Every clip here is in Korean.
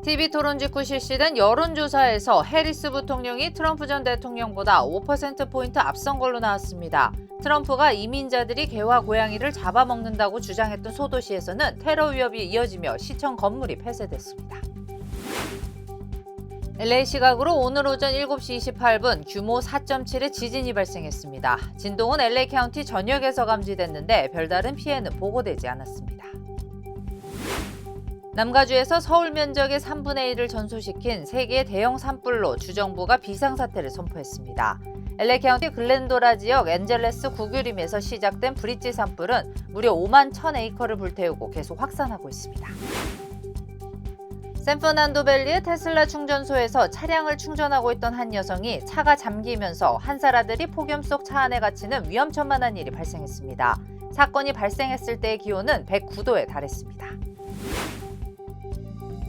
TV 토론 직후 실시된 여론조사에서 해리스 부통령이 트럼프 전 대통령보다 5%포인트 앞선 걸로 나왔습니다. 트럼프가 이민자들이 개와 고양이를 잡아먹는다고 주장했던 소도시에서는 테러 위협이 이어지며 시청 건물이 폐쇄됐습니다. LA 시각으로 오늘 오전 7시 28분 규모 4.7의 지진이 발생했습니다. 진동은 LA 카운티 전역에서 감지됐는데 별다른 피해는 보고되지 않았습니다. 남가주에서 서울 면적의 3분의 1을 전소시킨 3개의 대형 산불로 주정부가 비상사태를 선포했습니다. LA 카운티 글렌도라 지역 앤젤레스 구규림에서 시작된 브릿지 산불은 무려 5만 1,000에이커를 불태우고 계속 확산하고 있습니다. 샌퍼난도밸리의 테슬라 충전소에서 차량을 충전하고 있던 한 여성이 차가 잠기면서 한 살 아들이 폭염 속 차 안에 갇히는 위험천만한 일이 발생했습니다. 사건이 발생했을 때의 기온은 109도에 달했습니다.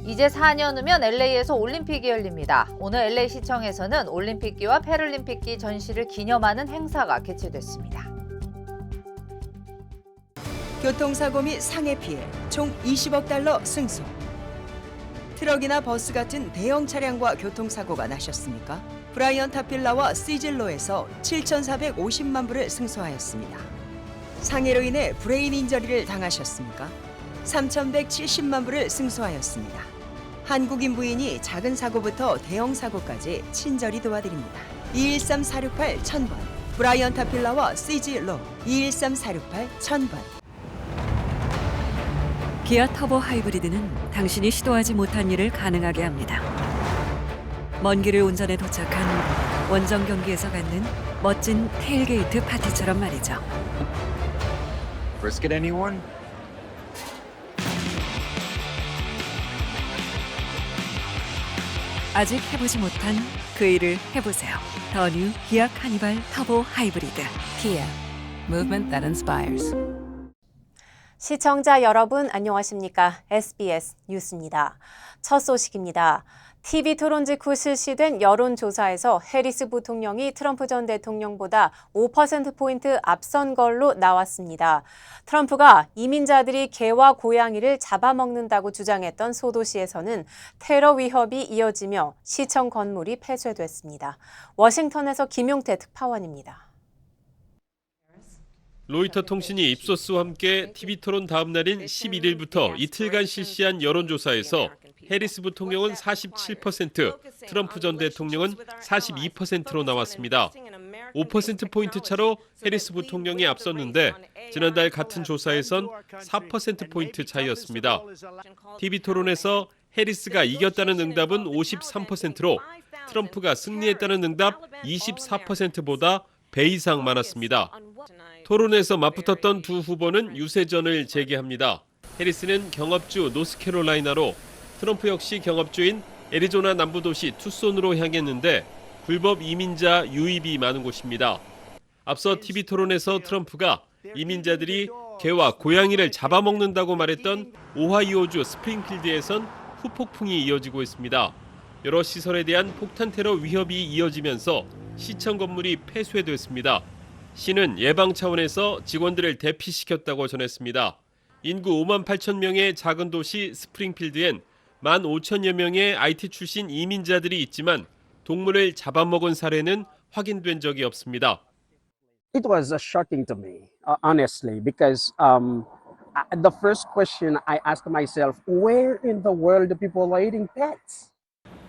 이제 4년 후면 LA에서 올림픽이 열립니다. 오늘 LA 시청에서는 올림픽기와 패럴림픽기 전시를 기념하는 행사가 개최됐습니다. 교통사고 및 상해 피해 총 20억 달러 승소. 트럭이나 버스 같은 대형 차량과 교통사고가 나셨습니까? 브라이언 타필라와 시즐로에서 7,450만 불을 승소하였습니다. 상해로 인해 브레인 인저리를 당하셨습니까? 3,170만 불을 승소하였습니다. 한국인 부인이 작은 사고부터 대형 사고까지 친절히 도와드립니다. 213-468-1000번 브라이언 타필라와 시즐로 213-468-1000번. 기아 터보 하이브리드는 당신이 시도하지 못한 일을 가능하게 합니다. 먼 길을 운전해 도착한 원정 경기에서 갖는 멋진 테일게이트 파티처럼 말이죠. Brisket anyone? 아직 해보지 못한 그 일을 해보세요. 더 뉴 기아 카니발 터보 하이브리드. Kia, movement that inspires. 시청자 여러분 안녕하십니까? SBS 뉴스입니다. 첫 소식입니다. TV 토론 직후 실시된 여론조사에서 해리스 부통령이 트럼프 전 대통령보다 5%포인트 앞선 걸로 나왔습니다. 트럼프가 이민자들이 개와 고양이를 잡아먹는다고 주장했던 소도시에서는 테러 위협이 이어지며 시청 건물이 폐쇄됐습니다. 워싱턴에서 김용태 특파원입니다. 로이터 통신이 입소스와 함께 TV 토론 다음 날인 11일부터 이틀간 실시한 여론조사에서 해리스 부통령은 47%, 트럼프 전 대통령은 42%로 나왔습니다. 5%포인트 차로 해리스 부통령이 앞섰는데 지난달 같은 조사에선 4%포인트 차이였습니다. TV 토론에서 해리스가 이겼다는 응답은 53%로 트럼프가 승리했다는 응답 24%보다 배 이상 많았습니다. 토론에서 맞붙었던 두 후보는 유세전을 재개합니다. 해리스는 경합주 노스캐롤라이나로, 트럼프 역시 경합주인 애리조나 남부도시 투손으로 향했는데 불법 이민자 유입이 많은 곳입니다. 앞서 TV 토론에서 트럼프가 이민자들이 개와 고양이를 잡아먹는다고 말했던 오하이오주 스프링필드에선 후폭풍이 이어지고 있습니다. 여러 시설에 대한 폭탄 테러 위협이 이어지면서 시청 건물이 폐쇄됐습니다. 시는 예방 차원에서 직원들을 대피시켰다고 전했습니다. 인구 5만 8천 명의 작은 도시 스프링필드엔 1만 5천여 명의 IT 출신 이민자들이 있지만 동물을 잡아먹은 사례는 확인된 적이 없습니다. It was shocking to me, honestly, because the first question I asked myself, where in the world do people are eating pets?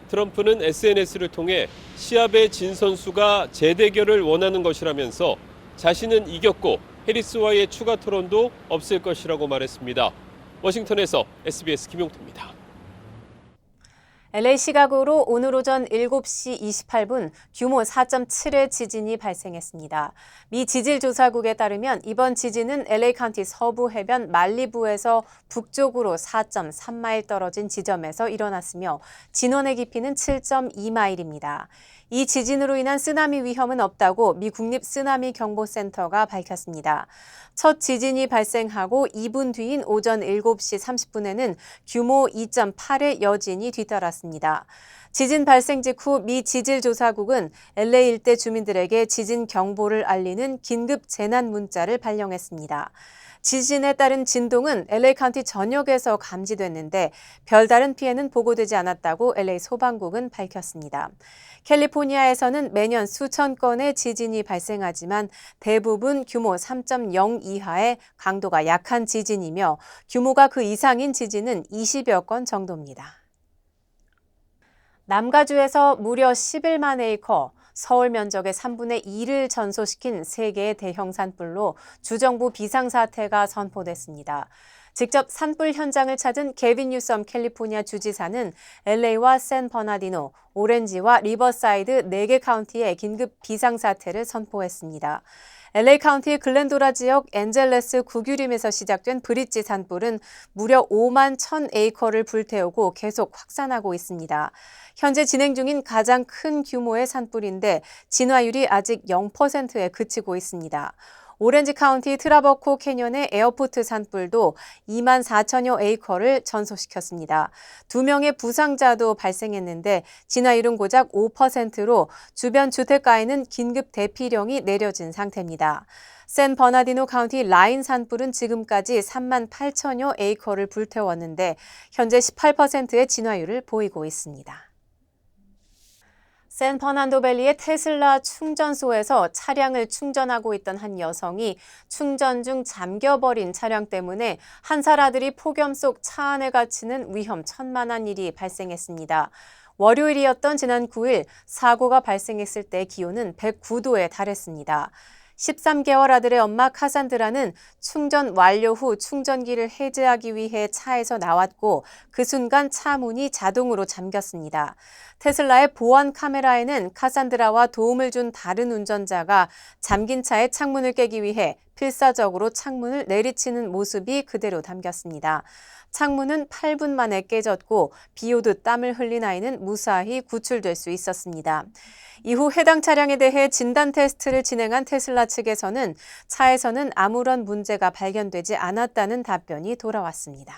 트럼프는 SNS를 통해 시합의 진 선수가 재대결을 원하는 것이라면서 자신은 이겼고 해리스와의 추가 토론도 없을 것이라고 말했습니다. 워싱턴에서 SBS 김용태입니다. LA 시각으로 오늘 오전 7시 28분 규모 4.7의 지진이 발생했습니다. 미 지질조사국에 따르면 이번 지진은 LA 카운티 서부 해변 말리부에서 북쪽으로 4.3마일 떨어진 지점에서 일어났으며 진원의 깊이는 7.2마일입니다. 이 지진으로 인한 쓰나미 위험은 없다고 미 국립쓰나미경보센터가 밝혔습니다. 첫 지진이 발생하고 2분 뒤인 오전 7시 30분에는 규모 2.8의 여진이 뒤따랐습니다. 지진 발생 직후 미 지질조사국은 LA 일대 주민들에게 지진 경보를 알리는 긴급 재난 문자를 발령했습니다. 지진에 따른 진동은 LA 카운티 전역에서 감지됐는데 별다른 피해는 보고되지 않았다고 LA 소방국은 밝혔습니다. 캘리포니아에서는 매년 수천 건의 지진이 발생하지만 대부분 규모 3.0 이하의 강도가 약한 지진이며 규모가 그 이상인 지진은 20여 건 정도입니다. 남가주에서 무려 11만 에이커, 서울 면적의 3분의 2를 전소시킨 세계의 대형 산불로 주정부 비상사태가 선포됐습니다. 직접 산불 현장을 찾은 게빈 뉴섬 캘리포니아 주지사는 LA와 샌버나디노, 오렌지와 리버사이드 4개 카운티에 긴급 비상사태를 선포했습니다. LA 카운티 글렌도라 지역 엔젤레스 구규림에서 시작된 브릿지 산불은 무려 5만 1,000 에이커를 불태우고 계속 확산하고 있습니다. 현재 진행 중인 가장 큰 규모의 산불인데 진화율이 아직 0%에 그치고 있습니다. 오렌지 카운티 트라버코 캐년의 에어포트 산불도 2만 4천여 에이커를 전소시켰습니다. 2명의 부상자도 발생했는데 진화율은 고작 5%로 주변 주택가에는 긴급 대피령이 내려진 상태입니다. 샌버나디노 카운티 라인 산불은 지금까지 3만 8천여 에이커를 불태웠는데 현재 18%의 진화율을 보이고 있습니다. 샌퍼난도밸리의 테슬라 충전소에서 차량을 충전하고 있던 한 여성이 충전 중 잠겨버린 차량 때문에 한 살 아들이 폭염 속 차 안에 갇히는 위험천만한 일이 발생했습니다. 월요일이었던 지난 9일 사고가 발생했을 때 기온은 109도에 달했습니다. 13개월 아들의 엄마 카산드라는 충전 완료 후 충전기를 해제하기 위해 차에서 나왔고 그 순간 차 문이 자동으로 잠겼습니다. 테슬라의 보안 카메라에는 카산드라와 도움을 준 다른 운전자가 잠긴 차의 창문을 깨기 위해 필사적으로 창문을 내리치는 모습이 그대로 담겼습니다. 창문은 8분 만에 깨졌고 비 오듯 땀을 흘린 아이는 무사히 구출될 수 있었습니다. 이후 해당 차량에 대해 진단 테스트를 진행한 테슬라 측에서는 차에서는 아무런 문제가 발견되지 않았다는 답변이 돌아왔습니다.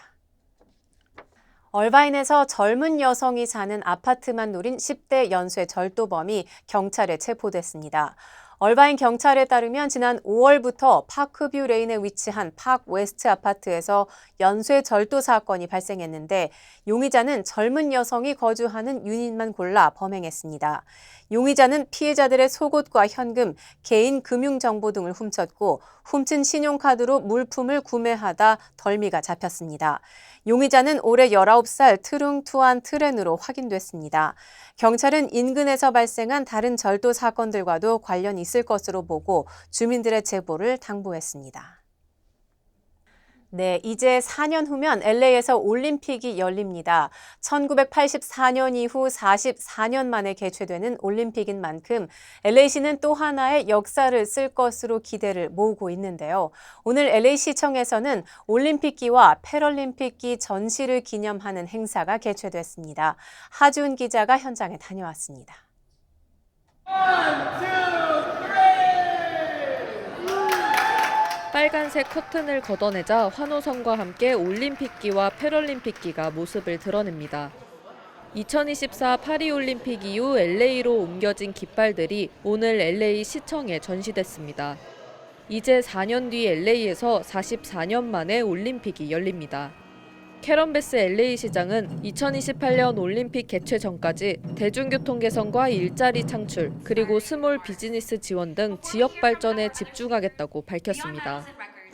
얼바인에서 젊은 여성이 사는 아파트만 노린 10대 연쇄 절도범이 경찰에 체포됐습니다. 얼바인 경찰에 따르면 지난 5월부터 파크뷰 레인에 위치한 팍 웨스트 아파트에서 연쇄 절도 사건이 발생했는데 용의자는 젊은 여성이 거주하는 유닛만 골라 범행했습니다. 용의자는 피해자들의 속옷과 현금, 개인 금융정보 등을 훔쳤고 훔친 신용카드로 물품을 구매하다 덜미가 잡혔습니다. 용의자는 올해 19살 트룽 투안 트렌으로 확인됐습니다. 경찰은 인근에서 발생한 다른 절도 사건들과도 관련이 있을 것으로 보고 주민들의 제보를 당부했습니다. 네, 이제 4년 후면 LA에서 올림픽이 열립니다. 1984년 이후 44년 만에 개최되는 올림픽인 만큼 LA시는 또 하나의 역사를 쓸 것으로 기대를 모으고 있는데요. 오늘 LA시청에서는 올림픽기와 패럴림픽기 전시를 기념하는 행사가 개최됐습니다. 하준 기자가 현장에 다녀왔습니다. 빨간색 커튼을 걷어내자 환호성과 함께 올림픽기와 패럴림픽기가 모습을 드러냅니다. 2024 파리올림픽 이후 LA로 옮겨진 깃발들이 오늘 LA 시청에 전시됐습니다. 이제 4년 뒤 LA에서 44년 만에 올림픽이 열립니다. 캐런 베스 LA 시장은 2028년 올림픽 개최 전까지 대중교통 개선과 일자리 창출, 그리고 스몰 비즈니스 지원 등 지역 발전에 집중하겠다고 밝혔습니다.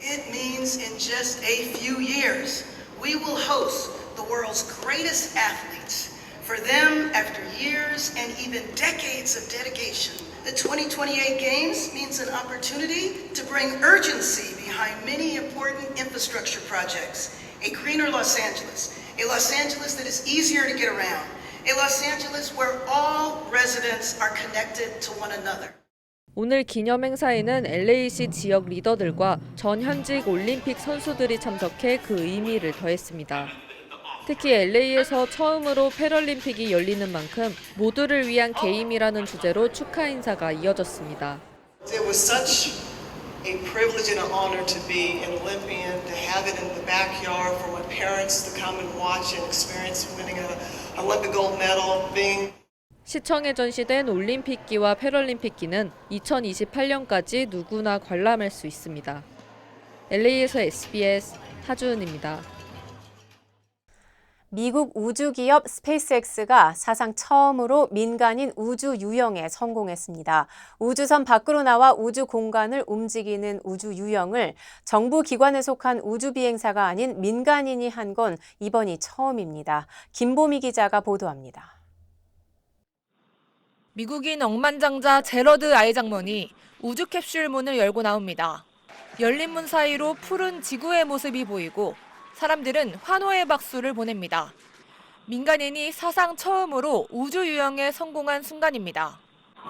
It means in just a few years, we will host the world's greatest athletes. For them, after years and even decades of dedication, the 2028 Games means an opportunity to bring urgency behind many important infrastructure projects. A greener Los Angeles, a Los Angeles that is easier to get around, a Los Angeles where all residents are connected to one another. 오늘 기념 행사에는 LA시 지역 리더들과 전 현직 올림픽 선수들이 참석해 그 의미를 더했습니다. 특히 LA에서 처음으로 패럴림픽이 열리는 만큼 모두를 위한 게임이라는 주제로 축하 인사가 이어졌습니다. It was such a privilege and an honor to be an Olympian, to have it in the backyard for my parents to come and watch and experience winning an Olympic gold medal, being 시청에 전시된 올림픽기와 패럴림픽기는 2028년까지 누구나 관람할 수 있습니다. LA에서 SBS 하주은입니다. 미국 우주기업 스페이스X가 사상 처음으로 민간인 우주 유영에 성공했습니다. 우주선 밖으로 나와 우주 공간을 움직이는 우주 유영을 정부 기관에 속한 우주 비행사가 아닌 민간인이 한 건 이번이 처음입니다. 김보미 기자가 보도합니다. 미국인 억만장자 제러드 아이작먼이 우주 캡슐 문을 열고 나옵니다. 열린 문 사이로 푸른 지구의 모습이 보이고 사람들은 환호의 박수를 보냅니다. 민간인이 사상 처음으로 우주 유영에 성공한 순간입니다.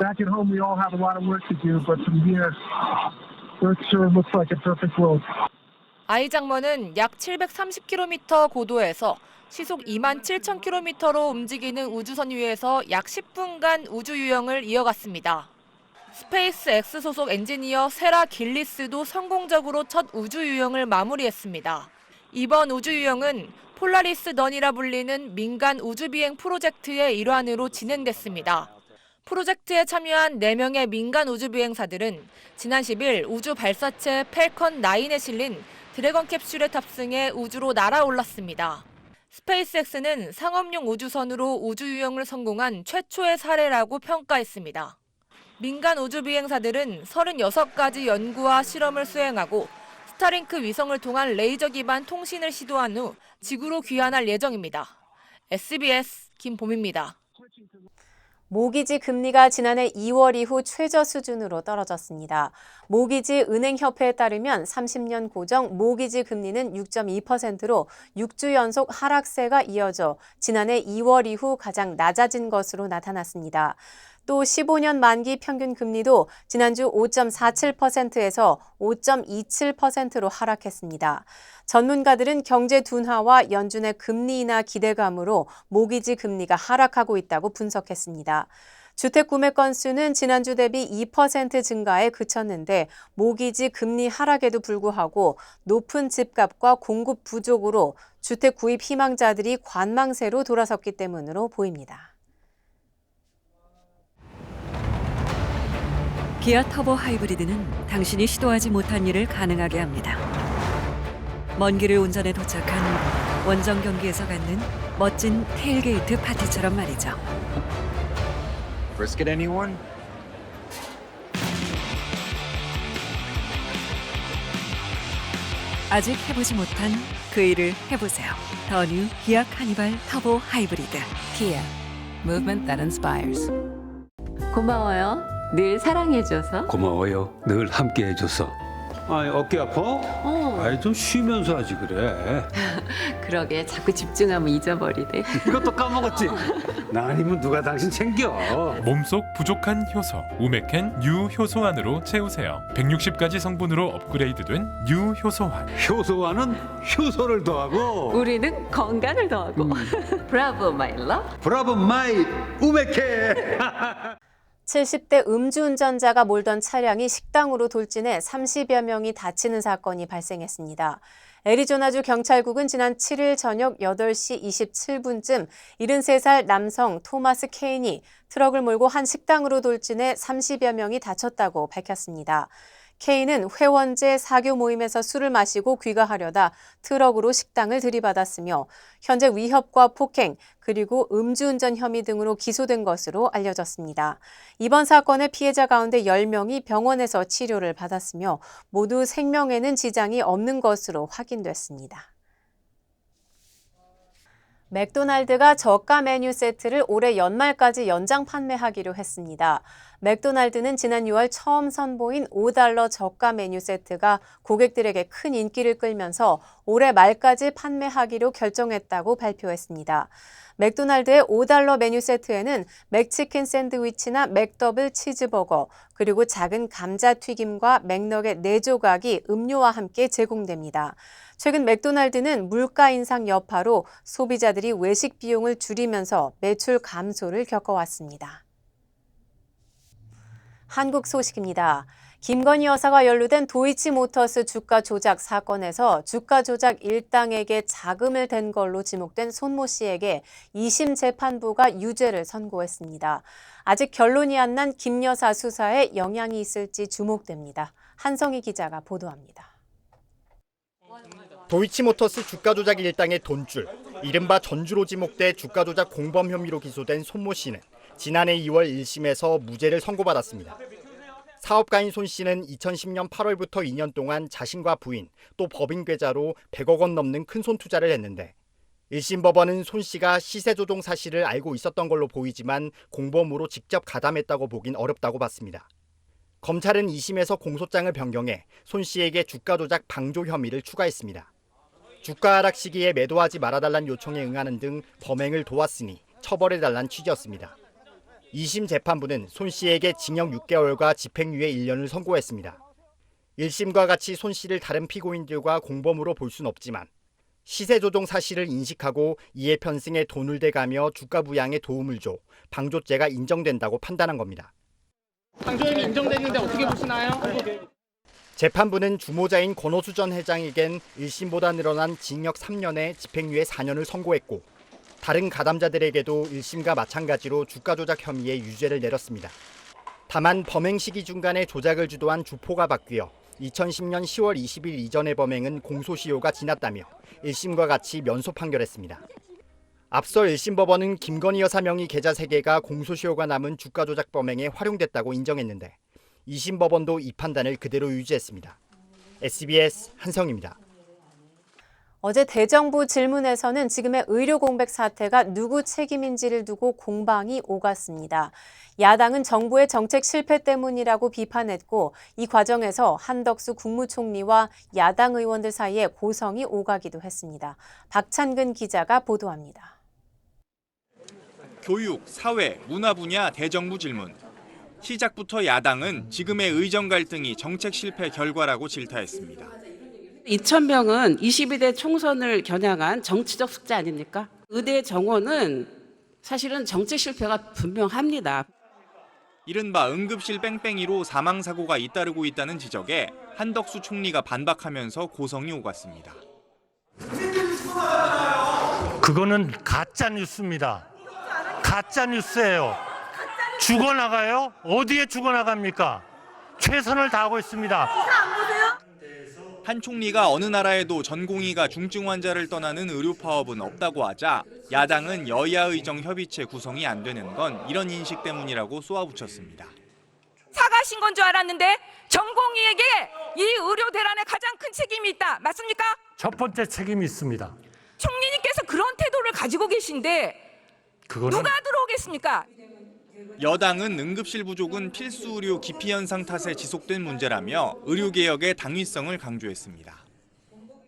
Back at home, we all have a lot of work to do, but from here, it sure looks like a perfect world. 아이작먼은 약 730km 고도에서 시속 27,000km로 움직이는 우주선 위에서 약 10분간 우주 유영을 이어갔습니다. 스페이스 X 소속 엔지니어 세라 길리스도 성공적으로 첫 우주 유영을 마무리했습니다. 이번 우주 유영은 폴라리스 넌이라 불리는 민간 우주 비행 프로젝트의 일환으로 진행됐습니다. 프로젝트에 참여한 4명의 민간 우주 비행사들은 지난 10일 우주 발사체 펠컨 9에 실린 드래건 캡슐에 탑승해 우주로 날아올랐습니다. 스페이스X는 상업용 우주선으로 우주 유영을 성공한 최초의 사례라고 평가했습니다. 민간 우주 비행사들은 36가지 연구와 실험을 수행하고 스타링크 위성을 통한 레이저 기반 통신을 시도한 후 지구로 귀환할 예정입니다. SBS 김봄입니다. 모기지 금리가 지난해 2월 이후 최저 수준으로 떨어졌습니다. 모기지 은행협회에 따르면 30년 고정 모기지 금리는 6.2%로 6주 연속 하락세가 이어져 지난해 2월 이후 가장 낮아진 것으로 나타났습니다. 또 15년 만기 평균 금리도 지난주 5.47%에서 5.27%로 하락했습니다. 전문가들은 경제 둔화와 연준의 금리 인하 기대감으로 모기지 금리가 하락하고 있다고 분석했습니다. 주택 구매 건수는 지난주 대비 2% 증가에 그쳤는데 모기지 금리 하락에도 불구하고 높은 집값과 공급 부족으로 주택 구입 희망자들이 관망세로 돌아섰기 때문으로 보입니다. 기아 터보 하이브리드는 당신이 시도하지 못한 일을 가능하게 합니다. 먼 길을 운전해 도착한 원정 경기에서 갖는 멋진 테일게이트 파티처럼 말이죠. Brisket anyone? 아직 해보지 못한 그 일을 해보세요. 더 뉴 기아 카니발 터보 하이브리드. Kia, movement that inspires. 고마워요. 늘 사랑해줘서. 고마워요. 늘 함께해줘서. 아니 어깨 아파? 아니 좀 쉬면서 하지 그래. 그러게 자꾸 집중하면 잊어버리네. 이것도 까먹었지? 나 아니면 누가 당신 챙겨. 몸속 부족한 효소 우메켄 U 효소환으로 채우세요. 160가지 성분으로 업그레이드된 U 효소환. 효소환은 효소를 더하고 우리는 건강을 더하고. 브라보 마이 러. 브라보 마이 우메켄. 70대 음주운전자가 몰던 차량이 식당으로 돌진해 30여 명이 다치는 사건이 발생했습니다. 애리조나주 경찰국은 지난 7일 저녁 8시 27분쯤 73살 남성 토마스 케인이 트럭을 몰고 한 식당으로 돌진해 30여 명이 다쳤다고 밝혔습니다. 케인은 회원제 사교 모임에서 술을 마시고 귀가하려다 트럭으로 식당을 들이받았으며 현재 위협과 폭행 그리고 음주운전 혐의 등으로 기소된 것으로 알려졌습니다. 이번 사건의 피해자 가운데 10명이 병원에서 치료를 받았으며 모두 생명에는 지장이 없는 것으로 확인됐습니다. 맥도날드가 저가 메뉴 세트를 올해 연말까지 연장 판매하기로 했습니다. 맥도날드는 지난 6월 처음 선보인 $5 저가 메뉴 세트가 고객들에게 큰 인기를 끌면서 올해 말까지 판매하기로 결정했다고 발표했습니다. 맥도날드의 $5 메뉴 세트에는 맥치킨 샌드위치나 맥더블 치즈버거, 그리고 작은 감자튀김과 맥너겟 4조각이 음료와 함께 제공됩니다. 최근 맥도날드는 물가 인상 여파로 소비자들이 외식 비용을 줄이면서 매출 감소를 겪어왔습니다. 한국 소식입니다. 김건희 여사가 연루된 도이치모터스 주가 조작 사건에서 주가 조작 일당에게 자금을 댄 걸로 지목된 손모 씨에게 2심 재판부가 유죄를 선고했습니다. 아직 결론이 안 난 김 여사 수사에 영향이 있을지 주목됩니다. 한성희 기자가 보도합니다. 도이치모터스 주가 조작 일당의 돈줄, 이른바 전주로 지목돼 주가 조작 공범 혐의로 기소된 손모 씨는 지난해 2월 1심에서 무죄를 선고받았습니다. 사업가인 손 씨는 2010년 8월부터 2년 동안 자신과 부인, 또 법인 계좌로 100억 원 넘는 큰손 투자를 했는데 1심 법원은 손 씨가 시세 조종 사실을 알고 있었던 걸로 보이지만 공범으로 직접 가담했다고 보긴 어렵다고 봤습니다. 검찰은 2심에서 공소장을 변경해 손 씨에게 주가 조작 방조 혐의를 추가했습니다. 주가 하락 시기에 매도하지 말아달란 요청에 응하는 등 범행을 도왔으니 처벌해달란 취지였습니다. 2심 재판부는 손 씨에게 징역 6개월과 집행유예 1년을 선고했습니다. 1심과 같이 손 씨를 다른 피고인들과 공범으로 볼 순 없지만 시세 조종 사실을 인식하고 이에 편승해 돈을 대가며 주가 부양에 도움을 줘 방조죄가 인정된다고 판단한 겁니다. 방조혐의 인정됐는데 어떻게 보시나요? 재판부는 주모자인 권호수 전 회장에겐 1심보다 늘어난 징역 3년에 집행유예 4년을 선고했고 다른 가담자들에게도 1심과 마찬가지로 주가 조작 혐의에 유죄를 내렸습니다. 다만 범행 시기 중간에 조작을 주도한 주포가 바뀌어 2010년 10월 20일 이전의 범행은 공소시효가 지났다며 1심과 같이 면소 판결했습니다. 앞서 1심 법원은 김건희 여사 명의 계좌 3개가 공소시효가 남은 주가 조작 범행에 활용됐다고 인정했는데 2심 법원도 이 판단을 그대로 유지했습니다. SBS 한성입니다. 어제 대정부 질문에서는 지금의 의료 공백 사태가 누구 책임인지를 두고 공방이 오갔습니다. 야당은 정부의 정책 실패 때문이라고 비판했고 이 과정에서 한덕수 국무총리와 야당 의원들 사이에 고성이 오가기도 했습니다. 박찬근 기자가 보도합니다. 교육, 사회, 문화 분야 대정부 질문. 시작부터 야당은 지금의 의정 갈등이 정책 실패 결과라고 질타했습니다. 2,000명은 22대 총선을 겨냥한 정치적 숙제 아닙니까? 의대 정원은 사실은 정책 실패가 분명합니다. 이른바 응급실 뺑뺑이로 사망사고가 잇따르고 있다는 지적에 한덕수 총리가 반박하면서 고성이 오갔습니다. 그거는 가짜 뉴스입니다. 가짜 뉴스예요. 죽어나가요? 어디에 죽어나갑니까? 최선을 다하고 있습니다. 한 총리가 어느 나라에도 전공의가 중증 환자를 떠나는 의료 파업은 없다고 하자 야당은 여야 의정 협의체 구성이 안 되는 건 이런 인식 때문이라고 쏘아붙였습니다. 사과하신 건 줄 알았는데 전공의에게 이 의료 대란에 가장 큰 책임이 있다. 맞습니까? 첫 번째 책임이 있습니다. 총리님께서 그런 태도를 가지고 계신데 누가 들어오겠습니까? 여당은 응급실 부족은 필수 의료 기피 현상 탓에 지속된 문제라며 의료개혁의 당위성을 강조했습니다.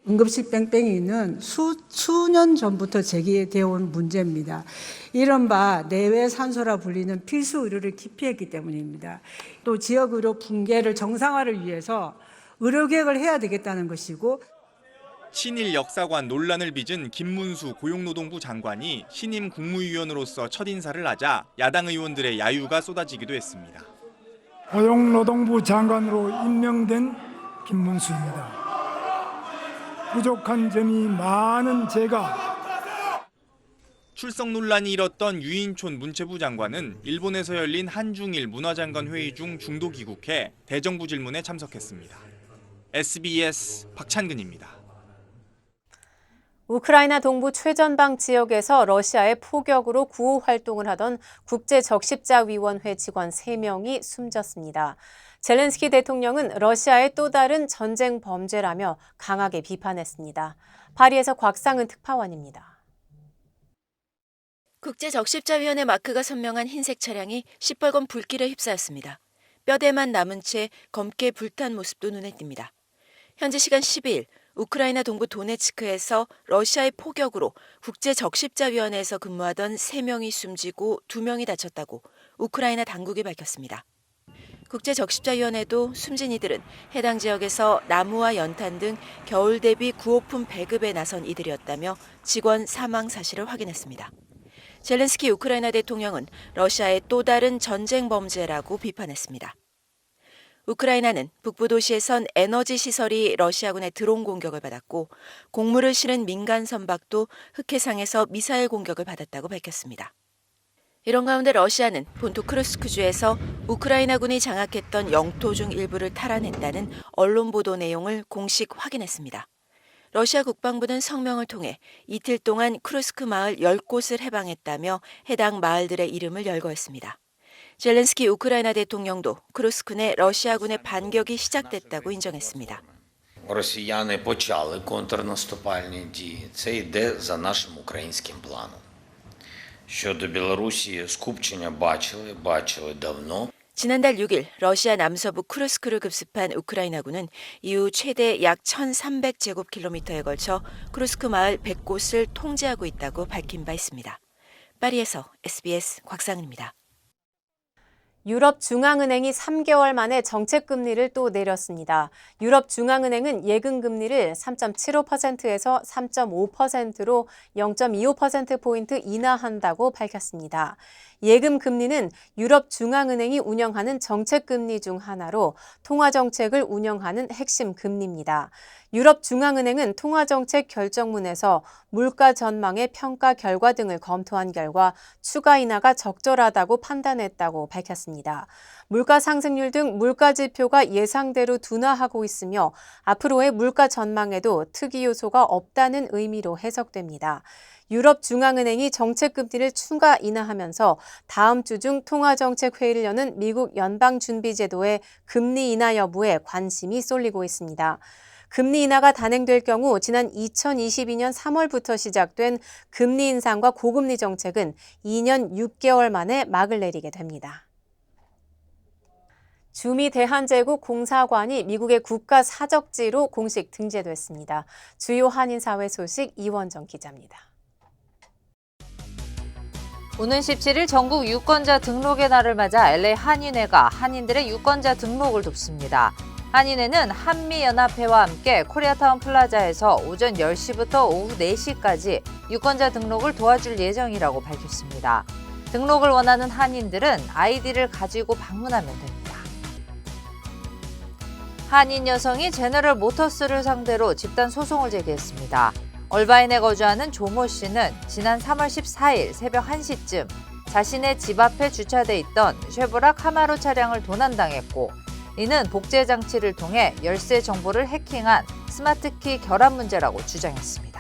응급실 뺑뺑이는 수년 전부터 제기되어 온 문제입니다. 이른바 내외 산소라 불리는 필수 의료를 기피했기 때문입니다. 또 지역 의료 붕괴를 정상화를 위해서 의료개혁을 해야 되겠다는 것이고 친일 역사관 논란을 빚은 김문수 고용노동부 장관이 신임 국무위원으로서 첫 인사를 하자 야당 의원들의 야유가 쏟아지기도 했습니다. 고용노동부 장관으로 임명된 김문수입니다. 부족한 점이 많은 제가 출석 논란이 일었던 유인촌 문체부 장관은 일본에서 열린 한중일 문화장관 회의 중 중도 귀국해 대정부 질문에 참석했습니다. SBS 박찬근입니다. 우크라이나 동부 최전방 지역에서 러시아의 포격으로 구호 활동을 하던 국제적십자위원회 직원 3명이 숨졌습니다. 젤렌스키 대통령은 러시아의 또 다른 전쟁 범죄라며 강하게 비판했습니다. 파리에서 곽상은 특파원입니다. 국제적십자위원회 마크가 선명한 흰색 차량이 시뻘건 불길에 휩싸였습니다. 뼈대만 남은 채 검게 불탄 모습도 눈에 띕니다. 현지 시간 12일 우크라이나 동부 도네츠크에서 러시아의 포격으로 국제적십자위원회에서 근무하던 3명이 숨지고 2명이 다쳤다고 우크라이나 당국이 밝혔습니다. 국제적십자위원회도 숨진 이들은 해당 지역에서 나무와 연탄 등 겨울 대비 구호품 배급에 나선 이들이었다며 직원 사망 사실을 확인했습니다. 젤렌스키 우크라이나 대통령은 러시아의 또 다른 전쟁 범죄라고 비판했습니다. 우크라이나는 북부 도시에선 에너지 시설이 러시아군의 드론 공격을 받았고 곡물을 실은 민간 선박도 흑해상에서 미사일 공격을 받았다고 밝혔습니다. 이런 가운데 러시아는 본토 크루스크주에서 우크라이나군이 장악했던 영토 중 일부를 탈환했다는 언론 보도 내용을 공식 확인했습니다. 러시아 국방부는 성명을 통해 이틀 동안 쿠르스크 마을 10곳을 해방했다며 해당 마을들의 이름을 열거했습니다. 젤렌스키 우크라이나 대통령도 쿠르스크 내 러시아군의 반격이 시작됐다고 인정했습니다. Росіяни почали контрнаступальні дії. Це йде за нашим українським планом. Щодо Білорусі, скупчення бачили давно. 지난달 6일 러시아 남서부 쿠르스크를 급습한 우크라이나군은 이후 최대 약 1,300제곱킬로미터에 걸쳐 쿠르스크 마을 100곳을 통제하고 있다고 밝힌 바 있습니다. 파리에서 SBS 곽상은입니다. 유럽중앙은행이 3개월 만에 정책금리를 또 내렸습니다. 유럽중앙은행은 예금금리를 3.75%에서 3.5%로 0.25%포인트 인하한다고 밝혔습니다. 예금금리는 유럽중앙은행이 운영하는 정책금리 중 하나로 통화정책을 운영하는 핵심 금리입니다. 유럽중앙은행은 통화정책 결정문에서 물가 전망의 평가 결과 등을 검토한 결과 추가 인하가 적절하다고 판단했다고 밝혔습니다. 물가 상승률 등 물가 지표가 예상대로 둔화하고 있으며 앞으로의 물가 전망에도 특이 요소가 없다는 의미로 해석됩니다. 유럽중앙은행이 정책금리를 추가 인하하면서 다음 주 중 통화정책회의를 여는 미국 연방준비제도의 금리 인하 여부에 관심이 쏠리고 있습니다. 금리 인하가 단행될 경우 지난 2022년 3월부터 시작된 금리 인상과 고금리 정책은 2년 6개월 만에 막을 내리게 됩니다. 주미대한제국 공사관이 미국의 국가사적지로 공식 등재됐습니다. 주요 한인사회 소식 이원정 기자입니다. 오는 17일 전국 유권자 등록의 날을 맞아 LA 한인회가 한인들의 유권자 등록을 돕습니다. 한인회는 한미연합회와 함께 코리아타운 플라자에서 오전 10시부터 오후 4시까지 유권자 등록을 도와줄 예정이라고 밝혔습니다. 등록을 원하는 한인들은 아이디를 가지고 방문하면 됩니다. 한인 여성이 제너럴 모터스를 상대로 집단 소송을 제기했습니다. 얼바인에 거주하는 조모 씨는 지난 3월 14일 새벽 1시쯤 자신의 집 앞에 주차돼 있던 쉐보라 카마로 차량을 도난당했고 이는 복제 장치를 통해 열쇠 정보를 해킹한 스마트키 결함 문제라고 주장했습니다.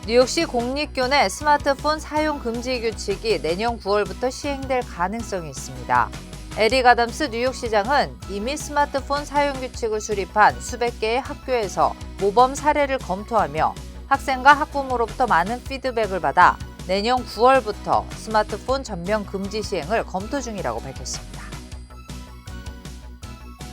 뉴욕시 공립교 내 스마트폰 사용 금지 규칙이 내년 9월부터 시행될 가능성이 있습니다. 에릭 아담스 뉴욕시장은 이미 스마트폰 사용 규칙을 수립한 수백 개의 학교에서 모범 사례를 검토하며 학생과 학부모로부터 많은 피드백을 받아 내년 9월부터 스마트폰 전면 금지 시행을 검토 중이라고 밝혔습니다.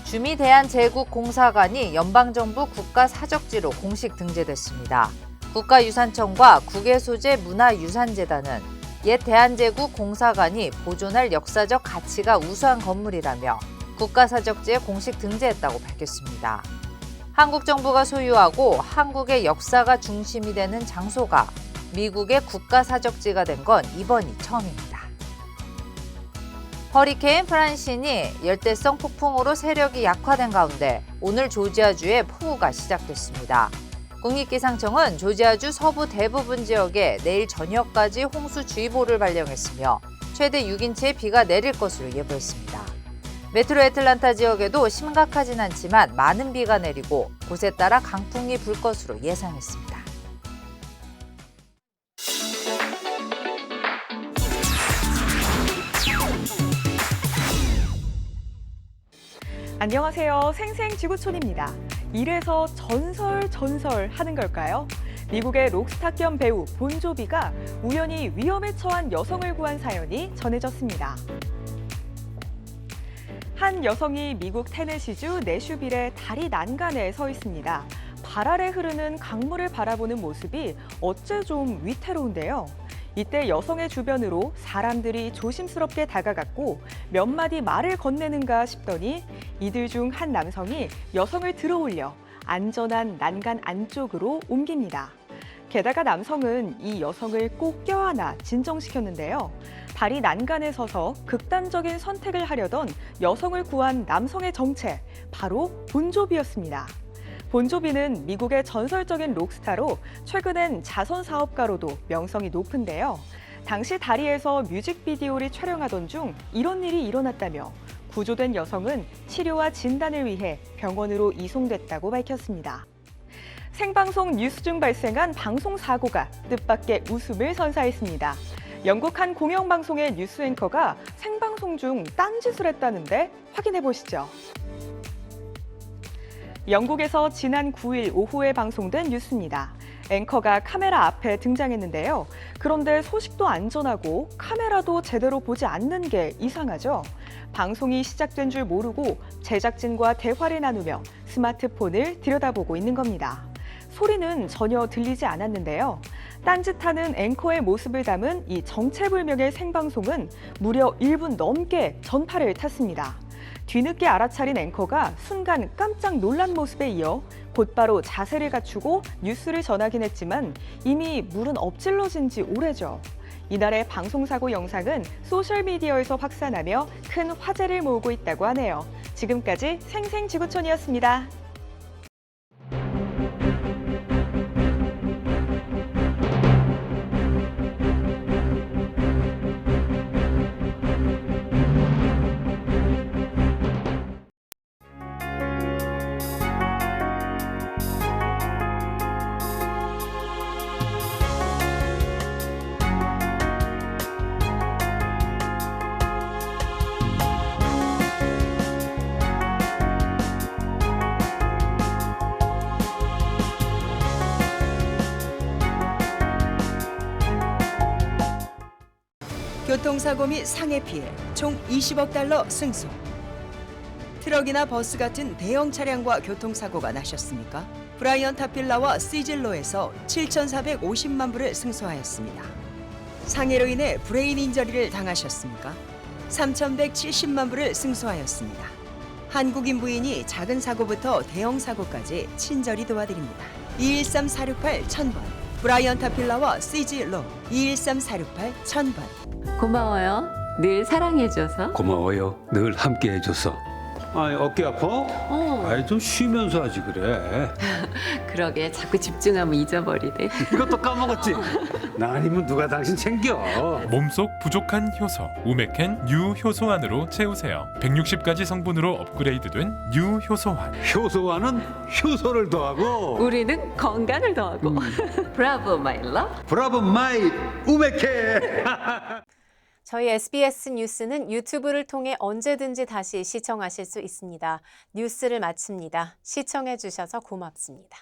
주미대한제국공사관이 연방정부 국가사적지로 공식 등재됐습니다. 국가유산청과 국외소재문화유산재단은 옛 대한제국 공사관이 보존할 역사적 가치가 우수한 건물이라며 국가사적지에 공식 등재했다고 밝혔습니다. 한국 정부가 소유하고 한국의 역사가 중심이 되는 장소가 미국의 국가사적지가 된 건 이번이 처음입니다. 허리케인 프란신이 열대성 폭풍으로 세력이 약화된 가운데 오늘 조지아주에 폭우가 시작됐습니다. 국립기상청은 조지아주 서부 대부분 지역에 내일 저녁까지 홍수주의보를 발령했으며 최대 6인치의 비가 내릴 것으로 예보했습니다. 메트로 애틀란타 지역에도 심각하진 않지만 많은 비가 내리고 곳에 따라 강풍이 불 것으로 예상했습니다. 안녕하세요. 생생지구촌입니다. 이래서 전설 하는 걸까요? 미국의 록스타 겸 배우 본조비가 우연히 위험에 처한 여성을 구한 사연이 전해졌습니다. 한 여성이 미국 테네시주 내슈빌의 다리 난간에 서 있습니다. 발 아래 흐르는 강물을 바라보는 모습이 어째 좀 위태로운데요. 이때 여성의 주변으로 사람들이 조심스럽게 다가갔고 몇 마디 말을 건네는가 싶더니 이들 중 한 남성이 여성을 들어올려 안전한 난간 안쪽으로 옮깁니다. 게다가 남성은 이 여성을 꼭 껴안아 진정시켰는데요. 다리 난간에 서서 극단적인 선택을 하려던 여성을 구한 남성의 정체, 바로 본조비였습니다. 본조비는 미국의 전설적인 록스타로 최근엔 자선 사업가로도 명성이 높은데요. 당시 다리에서 뮤직비디오를 촬영하던 중 이런 일이 일어났다며 구조된 여성은 치료와 진단을 위해 병원으로 이송됐다고 밝혔습니다. 생방송 뉴스 중 발생한 방송 사고가 뜻밖의 웃음을 선사했습니다. 영국 한 공영방송의 뉴스 앵커가 생방송 중 딴짓을 했다는데 확인해 보시죠. 영국에서 지난 9일 오후에 방송된 뉴스입니다. 앵커가 카메라 앞에 등장했는데요. 그런데 소식도 안 전하고 카메라도 제대로 보지 않는 게 이상하죠. 방송이 시작된 줄 모르고 제작진과 대화를 나누며 스마트폰을 들여다보고 있는 겁니다. 소리는 전혀 들리지 않았는데요. 딴짓하는 앵커의 모습을 담은 이 정체불명의 생방송은 무려 1분 넘게 전파를 탔습니다. 뒤늦게 알아차린 앵커가 순간 깜짝 놀란 모습에 이어 곧바로 자세를 갖추고 뉴스를 전하긴 했지만 이미 물은 엎질러진 지 오래죠. 이날의 방송사고 영상은 소셜미디어에서 확산하며 큰 화제를 모으고 있다고 하네요. 지금까지 생생지구촌이었습니다. 교통사고 및 상해 피해 총 20억 달러 승소. 트럭이나 버스 같은 대형 차량과 교통사고가 나셨습니까? 브라이언 타필라와 시즐로에서 7,450만 불을 승소하였습니다. 상해로 인해 브레인 인저리를 당하셨습니까? 3,170만 불을 승소하였습니다. 한국인 부인이 작은 사고부터 대형 사고까지 친절히 도와드립니다. 213-468-1000번 브라이언 타필라와 시즐로 213-468-1000번. 고마워요. 늘 사랑해줘서. 고마워요. 늘 함께해줘서. 어깨 아파? 좀 쉬면서 하지 그래. 그러게 자꾸 집중하면 잊어버리네. 이것도 까먹었지? 나 아니면 누가 당신 챙겨. 몸속 부족한 효소 우메켄 U 효소환으로 채우세요. 160가지 성분으로 업그레이드된 U 효소환. 효소환은 효소를 더하고 우리는 건강을 더하고. 브라보 마이 러브. 브라보 마이 우메켄. 저희 SBS 뉴스는 유튜브를 통해 언제든지 다시 시청하실 수 있습니다. 뉴스를 마칩니다. 시청해 주셔서 고맙습니다.